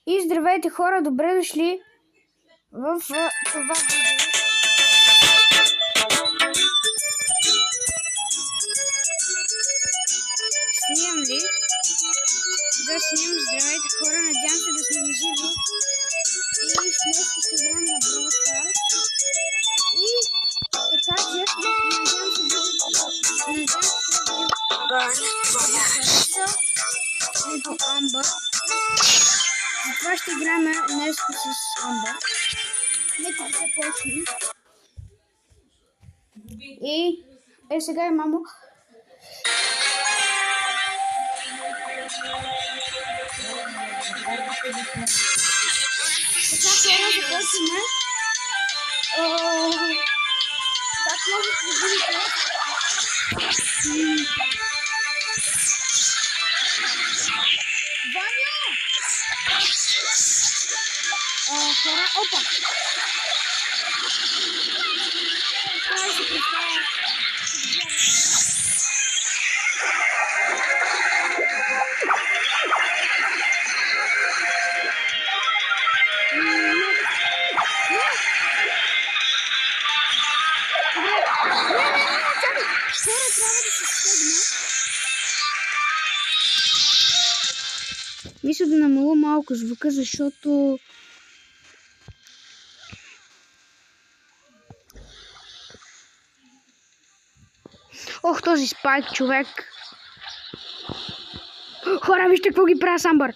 И здравейте хора, добре дошли в това видео. Снимам ли? Да, снимам. Здравейте хора, надявам се да сме на живо. И днес ще играем на Brawl Stars. И така че, надявам се да Амбър. Затова ще играем нещо с Амбър. Нека да започнем. И сега е мамо. Така хора започваме. Как можете да видите? Ваня! Хора, опа! Това се представя. Мисля да намаля малко звука, защото ох, този спайк човек. Хора, вижте какво ги правя с Амбър.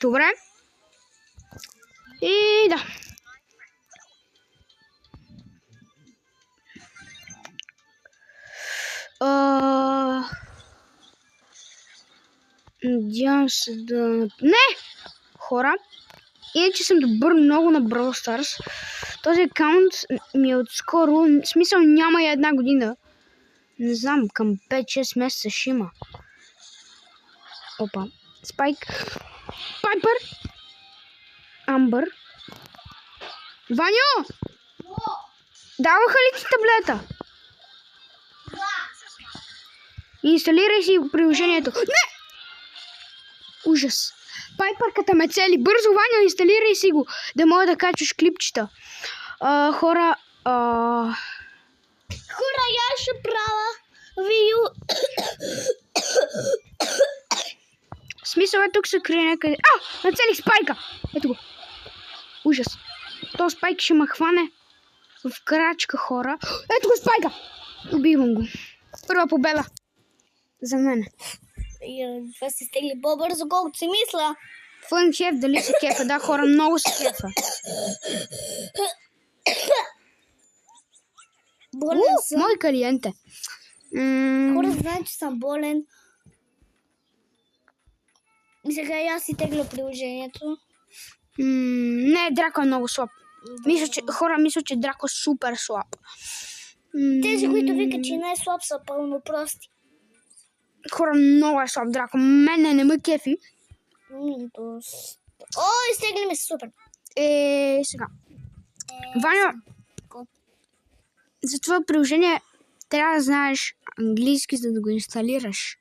Добре. И да. Надявам се да... Не! Хора. Иначе съм добър много на Brawl Stars. Този акаунт ми е отскоро. В смисъл няма и една година. Не знам, към 5-6 месеца ще има. Опа. Спайк. Пайпер. Амбър. Ваньо! Даваха ли ти таблета? Инсталирай си приложението. Не! Ужас. Пайпърката ме цели. Бързо, Ваня, инсталирай си го. Да мога да качваш клипчета. Хора... Хора, я ще правя видео. В смисъл е тук се крие някъде. Нацелих спайка. Ето го. Ужас. То спайк ще ме хване в крачка, хора. Ето го спайка. Убивам го. Първа победа. За мен. Това се стегли по-бързо, колкото си мисля. Фън шеф, дали се кефа? Да, хора, много се кефа. Болен съм. Мой клиенте. Хора знаят, че съм болен. И сега и аз си тегля приложението. Не, Драко е много слаб. Хора мисля, че Драко е супер слаб. Тези, които викат, че не е слаб, са пълнопрости. Хора, много е слаб Драко. Мене не ме кефи. О, изтегли ме супер. Сега. Ваня, за това приложение трябва да знаеш английски, за да го инсталираш.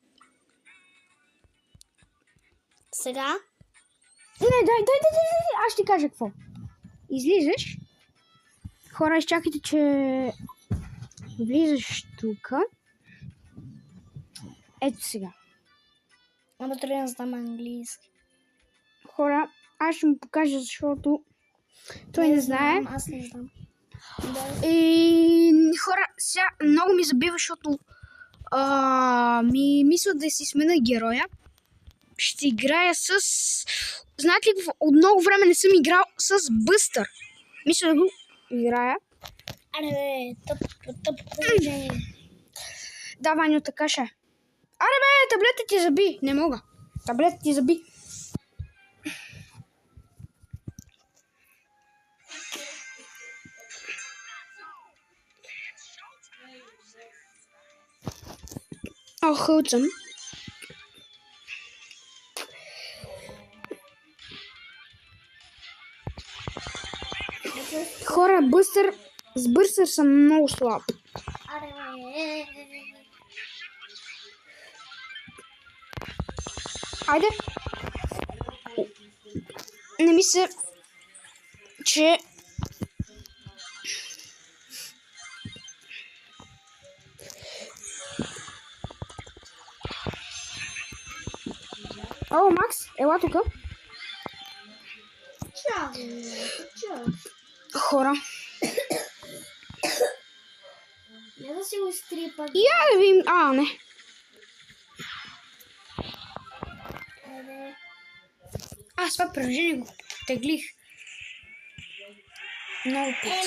Сега? Не, дай, аз ще кажа какво. Излизаш. Хора, изчакайте, че влизаш тук. Ето сега. Ама трябва да знам английски. Хора, аз ще му покажа, защото той не знае. Аз не знам. И хора, сега много ми забива, защото ми мисля да си смена героя. Ще играя с... Знаете ли, от много време не съм играл с Бъстър. Мисля да го играя. Аре, тъп положение. Да, Ваню, така ще. Аре бе, таблетът ти заби. Не мога. Таблетът ти заби. Хълцам. Хора, с Бъстър съм много слаб. Хайде. не мисля, че О, Макс, ела тук. Чао. Чао. Хора. Не да си го изтрипа. Я да видим... не. Аз това приложение го теглих. Много път.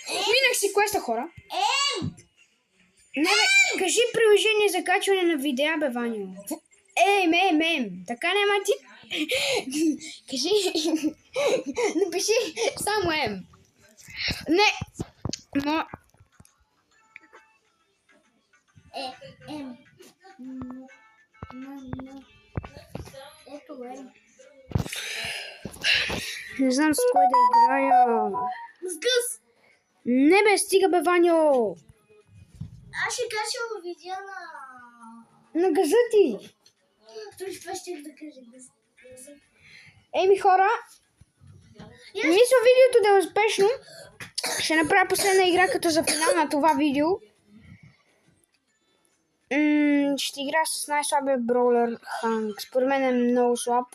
Минах си квеста, хора. Не, бе, кажи приложение за качване на видеа, бе, Ваню. Така няма ти. Кажи. Напиши само Не. Но... Ето Не знам с кой да играя. С гъс. Не, бе, стига, бе, Ваню. Аз ще качвам видео На газа ти. Това ще да кажа гъс. Хора. Мисля видеото да е успешно. Ще направя последна игра като за финал на това видео. Ще игра с най-слабия броулер Ханк. Според мен е много слаб.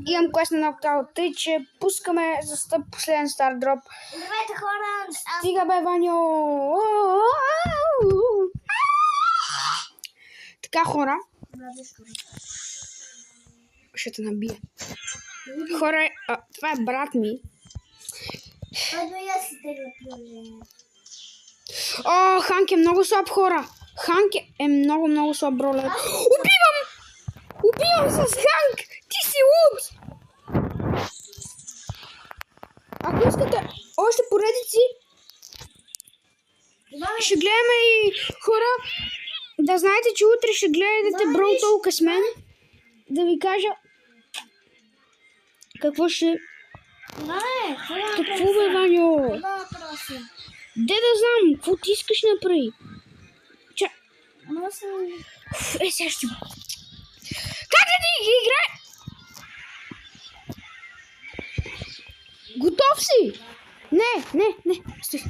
Имам квест на Ноктал, тъй че пускаме за стъп последен стар дроп. Здравейте, хора! Стига, бе, Ваньо! Така, хора. Ще те набия. Хора, това е брат ми. Айде и аз си тегля приложение. Ханк е много слаб, хора. Ханк е много слаб броулер. Убивам с Ханк! Ти си луд! Ако искате още поредици, ще гледаме и хора. Да знаете, че утре ще гледате Brawl Talk с мен. Да ви кажа какво ще... Какво, бе, Ваньо? Де да знам, какво ти искаш направи? Сега ще... Как да ти ги играе? Готов си? Не. Стой.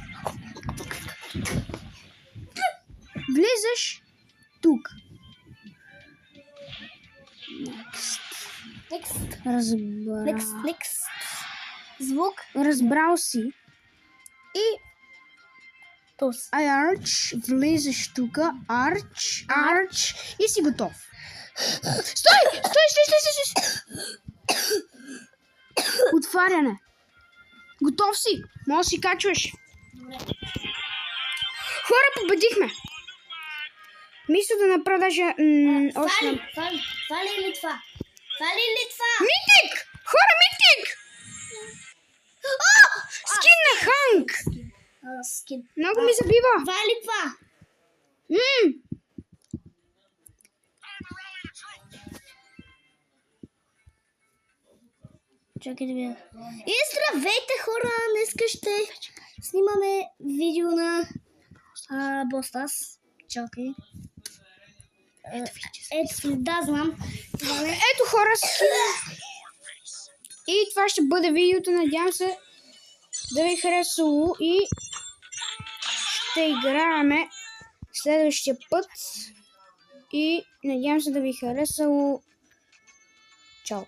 Влизаш тук. Next. Звук. Разбрал си. И Тос. Арч, влизаш тук. Арч. И си готов. Стой! Отваряне. Готов си. Може да си качваш. Добре. Хора, победихме. Мисля да направя даже... Фали ли това? Митик! Хора, митик! Скин на Ханк! Скин. Много ми забива. Фали това? Чакай да видя. И здравейте, хора! Днеска ще снимаме видео на Бостас. Чакай. Ето, да, знам. Ето, хора, скин. И това ще бъде видеото. Надявам се да ви харесало и ще играеме следващия път. И надявам се да ви харесало. Чао!